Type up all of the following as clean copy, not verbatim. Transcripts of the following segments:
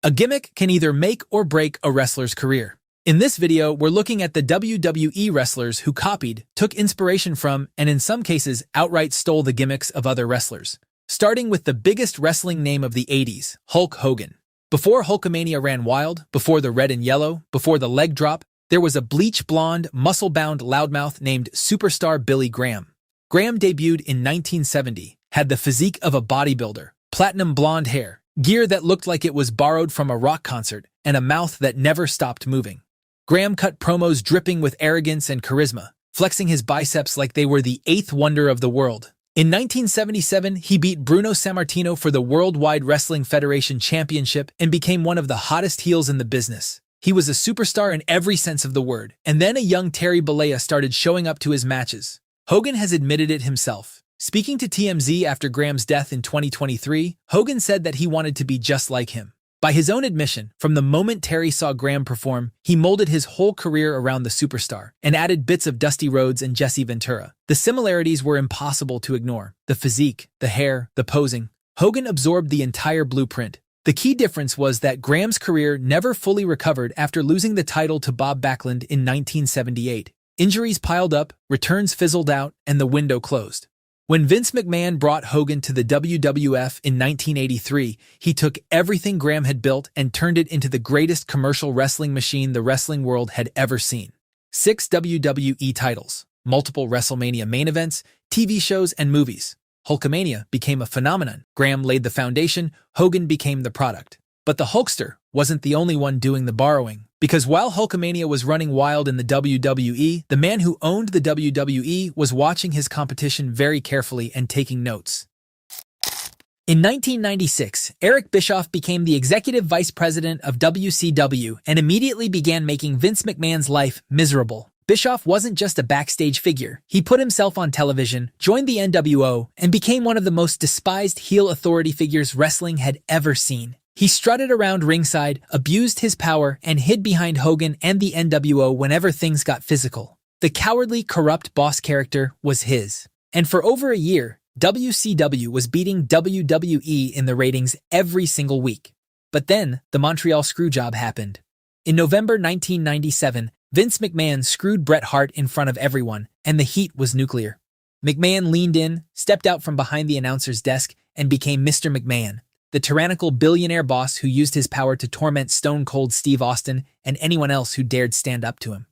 A gimmick can either make or break a wrestler's career. In this video, we're looking at the WWE wrestlers who copied, took inspiration from, and in some cases, outright stole the gimmicks of other wrestlers. Starting with the biggest wrestling name of the 80s, Hulk Hogan. Before Hulkamania ran wild, before the red and yellow, before the leg drop, there was a bleach-blonde, muscle-bound loudmouth named Superstar Billy Graham. Graham debuted in 1970, had the physique of a bodybuilder, platinum blonde hair, gear that looked like it was borrowed from a rock concert, and a mouth that never stopped moving. Graham cut promos dripping with arrogance and charisma, flexing his biceps like they were the eighth wonder of the world. In 1977, he beat Bruno Sammartino for the Worldwide Wrestling Federation Championship and became one of the hottest heels in the business. He was a superstar in every sense of the word, and then a young Terry Bollea started showing up to his matches. Hogan has admitted it himself. Speaking to TMZ after Graham's death in 2023, Hogan said that he wanted to be just like him. By his own admission, from the moment Terry saw Graham perform, he molded his whole career around the superstar and added bits of Dusty Rhodes and Jesse Ventura. The similarities were impossible to ignore. The physique, the hair, the posing. Hogan absorbed the entire blueprint. The key difference was that Graham's career never fully recovered after losing the title to Bob Backlund in 1978. Injuries piled up, returns fizzled out, and the window closed. When Vince McMahon brought Hogan to the WWF in 1983, he took everything Graham had built and turned it into the greatest commercial wrestling machine the wrestling world had ever seen. 6 WWE titles, multiple WrestleMania main events, TV shows, and movies. Hulkamania became a phenomenon. Graham laid the foundation, Hogan became the product. But the Hulkster wasn't the only one doing the borrowing. Because while Hulkamania was running wild in the WWE, the man who owned the WWE was watching his competition very carefully and taking notes. In 1996, Eric Bischoff became the executive vice president of WCW and immediately began making Vince McMahon's life miserable. Bischoff wasn't just a backstage figure. He put himself on television, joined the NWO, and became one of the most despised heel authority figures wrestling had ever seen. He strutted around ringside, abused his power, and hid behind Hogan and the NWO whenever things got physical. The cowardly, corrupt boss character was his. And for over a year, WCW was beating WWE in the ratings every single week. But then, the Montreal Screwjob happened. In November 1997, Vince McMahon screwed Bret Hart in front of everyone, and the heat was nuclear. McMahon leaned in, stepped out from behind the announcer's desk, and became Mr. McMahon, the tyrannical billionaire boss who used his power to torment Stone Cold Steve Austin and anyone else who dared stand up to him.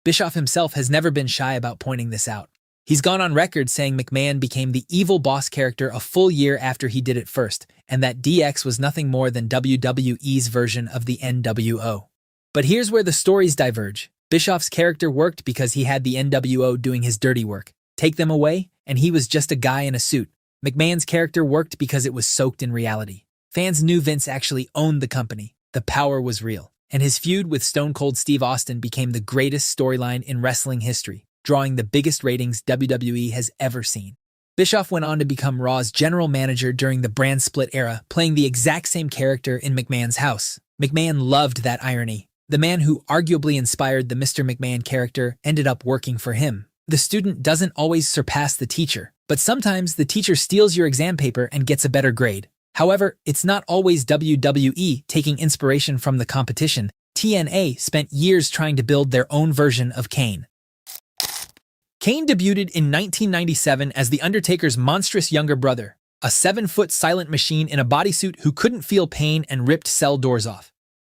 Bischoff himself has never been shy about pointing this out. He's gone on record saying McMahon became the evil boss character a full year after he did it first, and that DX was nothing more than WWE's version of the NWO. But here's where the stories diverge. Bischoff's character worked because he had the NWO doing his dirty work. Take them away, and he was just a guy in a suit. McMahon's character worked because it was soaked in reality. Fans knew Vince actually owned the company. The power was real. And his feud with Stone Cold Steve Austin became the greatest storyline in wrestling history, drawing the biggest ratings WWE has ever seen. Bischoff went on to become Raw's general manager during the brand split era, playing the exact same character in McMahon's house. McMahon loved that irony. The man who arguably inspired the Mr. McMahon character ended up working for him. The student doesn't always surpass the teacher, but sometimes the teacher steals your exam paper and gets a better grade. However, it's not always WWE taking inspiration from the competition. TNA spent years trying to build their own version of Kane. Kane debuted in 1997 as The Undertaker's monstrous younger brother, a 7-foot silent machine in a bodysuit who couldn't feel pain and ripped cell doors off.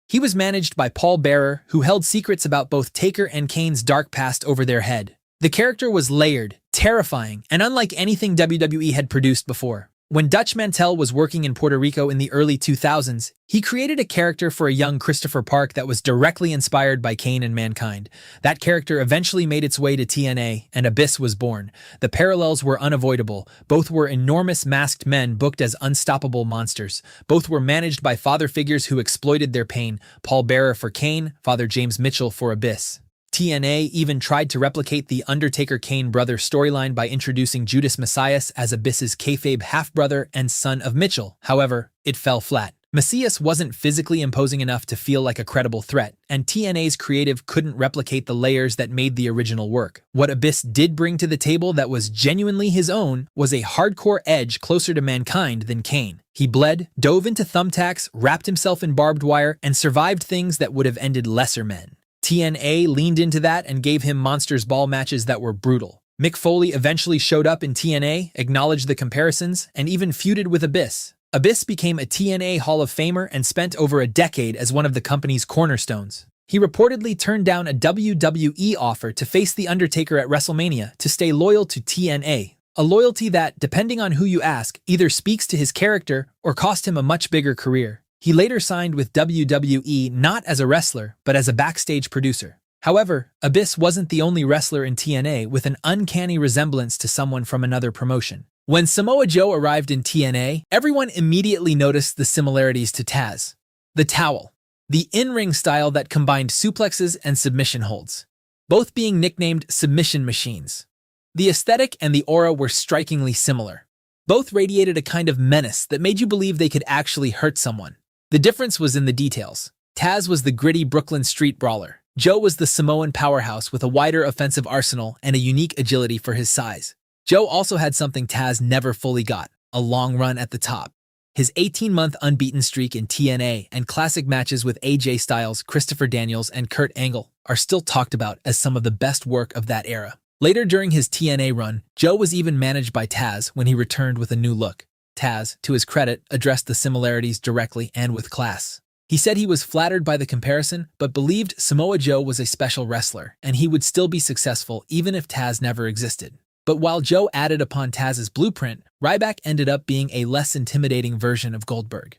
He was managed by Paul Bearer, who held secrets about both Taker and Kane's dark past over their head. The character was layered, terrifying, and unlike anything WWE had produced before. When Dutch Mantell was working in Puerto Rico in the early 2000s, he created a character for a young Christopher Park that was directly inspired by Kane and Mankind. That character eventually made its way to TNA, and Abyss was born. The parallels were unavoidable. Both were enormous masked men booked as unstoppable monsters. Both were managed by father figures who exploited their pain, Paul Bearer for Kane, Father James Mitchell for Abyss. TNA even tried to replicate the Undertaker-Kane brother storyline by introducing Judas Messias as Abyss's kayfabe half-brother and son of Mitchell. However, it fell flat. Macias wasn't physically imposing enough to feel like a credible threat, and TNA's creative couldn't replicate the layers that made the original work. What Abyss did bring to the table that was genuinely his own was a hardcore edge closer to Mankind than Kane. He bled, dove into thumbtacks, wrapped himself in barbed wire, and survived things that would have ended lesser men. TNA leaned into that and gave him Monsters Ball matches that were brutal. Mick Foley eventually showed up in TNA, acknowledged the comparisons, and even feuded with Abyss. Abyss became a TNA Hall of Famer and spent over a decade as one of the company's cornerstones. He reportedly turned down a WWE offer to face The Undertaker at WrestleMania to stay loyal to TNA, a loyalty that, depending on who you ask, either speaks to his character or cost him a much bigger career. He later signed with WWE not as a wrestler, but as a backstage producer. However, Abyss wasn't the only wrestler in TNA with an uncanny resemblance to someone from another promotion. When Samoa Joe arrived in TNA, everyone immediately noticed the similarities to Taz. The towel, the in-ring style that combined suplexes and submission holds, both being nicknamed submission machines. The aesthetic and the aura were strikingly similar. Both radiated a kind of menace that made you believe they could actually hurt someone. The difference was in the details. Taz was the gritty Brooklyn street brawler. Joe was the Samoan powerhouse with a wider offensive arsenal and a unique agility for his size. Joe also had something Taz never fully got, a long run at the top. His 18-month unbeaten streak in TNA and classic matches with AJ Styles, Christopher Daniels, and Kurt Angle are still talked about as some of the best work of that era. Later during his TNA run, Joe was even managed by Taz when he returned with a new look. Taz, to his credit, addressed the similarities directly and with class. He said he was flattered by the comparison, but believed Samoa Joe was a special wrestler, and he would still be successful even if Taz never existed. But while Joe added upon Taz's blueprint, Ryback ended up being a less intimidating version of Goldberg.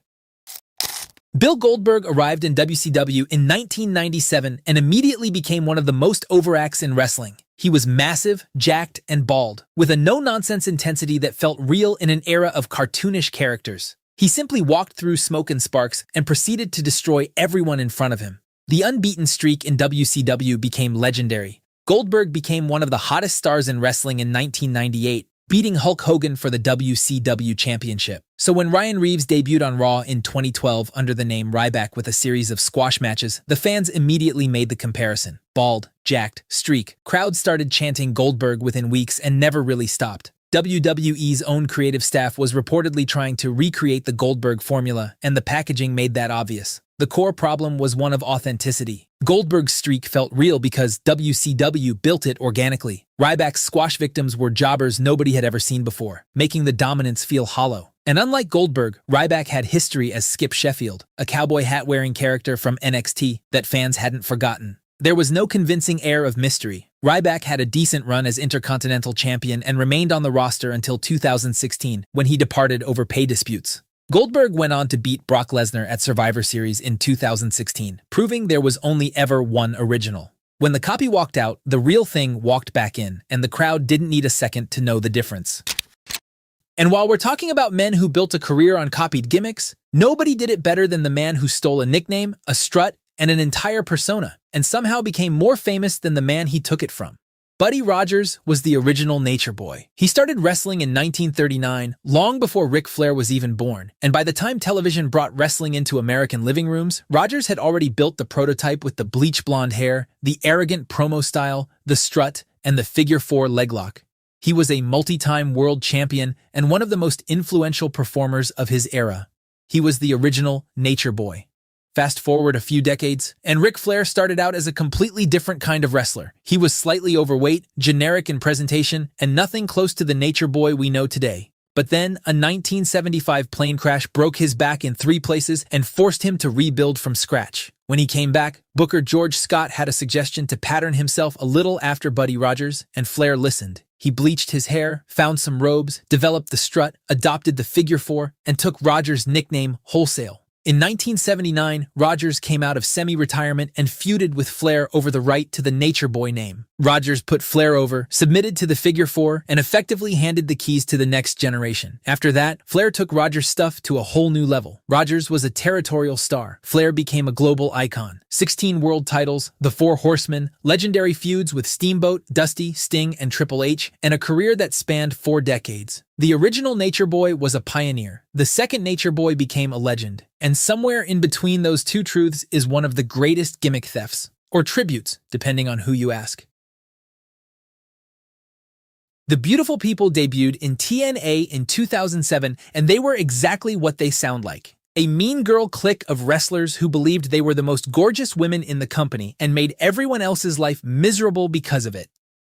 Bill Goldberg arrived in WCW in 1997 and immediately became one of the most over acts in wrestling. He was massive, jacked, and bald, with a no-nonsense intensity that felt real in an era of cartoonish characters. He simply walked through smoke and sparks and proceeded to destroy everyone in front of him. The unbeaten streak in WCW became legendary. Goldberg became one of the hottest stars in wrestling in 1998, beating Hulk Hogan for the WCW Championship. So when Ryan Reeves debuted on Raw in 2012 under the name Ryback with a series of squash matches, the fans immediately made the comparison. Bald, jacked, streak. Crowds started chanting Goldberg within weeks and never really stopped. WWE's own creative staff was reportedly trying to recreate the Goldberg formula, and the packaging made that obvious. The core problem was one of authenticity. Goldberg's streak felt real because WCW built it organically. Ryback's squash victims were jobbers nobody had ever seen before, making the dominance feel hollow. And unlike Goldberg, Ryback had history as Skip Sheffield, a cowboy hat-wearing character from NXT that fans hadn't forgotten. There was no convincing air of mystery. Ryback had a decent run as Intercontinental Champion and remained on the roster until 2016, when he departed over pay disputes. Goldberg went on to beat Brock Lesnar at Survivor Series in 2016, proving there was only ever one original. When the copy walked out, the real thing walked back in, and the crowd didn't need a second to know the difference. And while we're talking about men who built a career on copied gimmicks, nobody did it better than the man who stole a nickname, a strut, and an entire persona, and somehow became more famous than the man he took it from. Buddy Rogers was the original Nature Boy. He started wrestling in 1939, long before Ric Flair was even born, and by the time television brought wrestling into American living rooms, Rogers had already built the prototype with the bleach blonde hair, the arrogant promo style, the strut, and the figure-4 leg lock. He was a multi-time world champion and one of the most influential performers of his era. He was the original Nature Boy. Fast forward a few decades, and Ric Flair started out as a completely different kind of wrestler. He was slightly overweight, generic in presentation, and nothing close to the Nature Boy we know today. But then, a 1975 plane crash broke his back in 3 places and forced him to rebuild from scratch. When he came back, Booker George Scott had a suggestion to pattern himself a little after Buddy Rogers, and Flair listened. He bleached his hair, found some robes, developed the strut, adopted the figure-4, and took Rogers' nickname wholesale. In 1979, Rogers came out of semi-retirement and feuded with Flair over the right to the Nature Boy name. Rogers put Flair over, submitted to the figure-4, and effectively handed the keys to the next generation. After that, Flair took Rogers' stuff to a whole new level. Rogers was a territorial star. Flair became a global icon. 16 world titles, the 4 Horsemen, legendary feuds with Steamboat, Dusty, Sting, and Triple H, and a career that spanned 4 decades. The original Nature Boy was a pioneer, the second Nature Boy became a legend, and somewhere in between those two truths is one of the greatest gimmick thefts, or tributes, depending on who you ask. The Beautiful People debuted in TNA in 2007, and they were exactly what they sound like. A mean girl clique of wrestlers who believed they were the most gorgeous women in the company and made everyone else's life miserable because of it.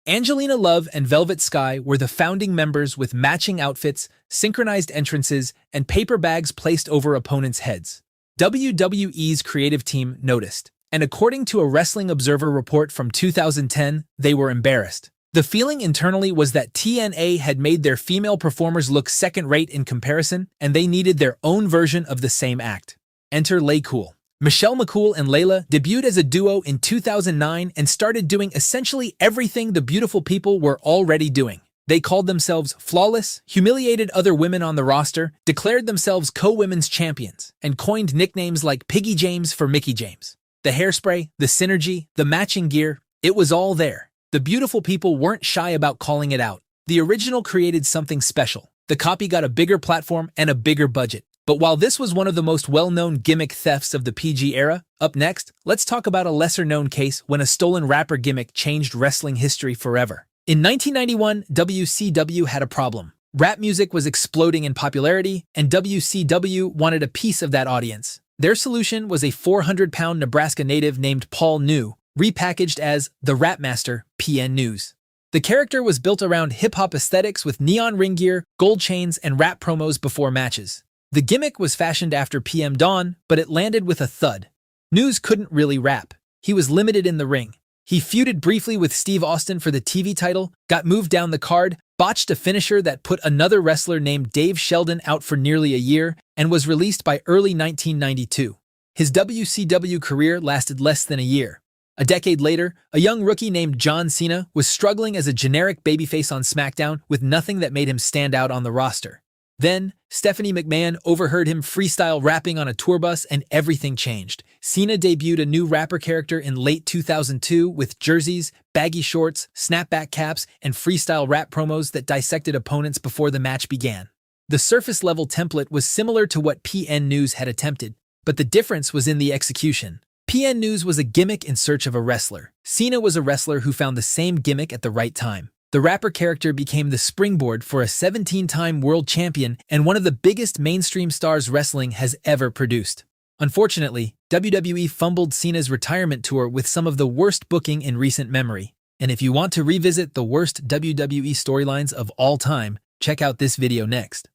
Angelina Love and Velvet Sky were the founding members with matching outfits, synchronized entrances, and paper bags placed over opponents' heads. WWE's creative team noticed, and according to a Wrestling Observer report from 2010, they were embarrassed. The feeling internally was that TNA had made their female performers look second-rate in comparison, and they needed their own version of the same act. Enter LayCool. Michelle McCool and Layla debuted as a duo in 2009 and started doing essentially everything the Beautiful People were already doing. They called themselves Flawless, humiliated other women on the roster, declared themselves co-women's champions, and coined nicknames like Piggy James for Mickey James. The hairspray, the synergy, the matching gear, it was all there. The Beautiful People weren't shy about calling it out. The original created something special. The copy got a bigger platform and a bigger budget. But while this was one of the most well-known gimmick thefts of the PG era, up next, let's talk about a lesser-known case when a stolen rapper gimmick changed wrestling history forever. In 1991, WCW had a problem. Rap music was exploding in popularity, and WCW wanted a piece of that audience. Their solution was a 400-pound Nebraska native named Paul New, repackaged as the Rap Master, PN News. The character was built around hip-hop aesthetics with neon ring gear, gold chains, and rap promos before matches. The gimmick was fashioned after PM Dawn, but it landed with a thud. News couldn't really rap. He was limited in the ring. He feuded briefly with Steve Austin for the TV title, got moved down the card, botched a finisher that put another wrestler named Dave Sheldon out for nearly a year, and was released by early 1992. His WCW career lasted less than a year. A decade later, a young rookie named John Cena was struggling as a generic babyface on SmackDown with nothing that made him stand out on the roster. Then, Stephanie McMahon overheard him freestyle rapping on a tour bus and everything changed. Cena debuted a new rapper character in late 2002 with jerseys, baggy shorts, snapback caps, and freestyle rap promos that dissected opponents before the match began. The surface-level template was similar to what PN News had attempted, but the difference was in the execution. PN News was a gimmick in search of a wrestler. Cena was a wrestler who found the same gimmick at the right time. The rapper character became the springboard for a 17-time world champion and one of the biggest mainstream stars wrestling has ever produced. Unfortunately, WWE fumbled Cena's retirement tour with some of the worst booking in recent memory. And if you want to revisit the worst WWE storylines of all time, check out this video next.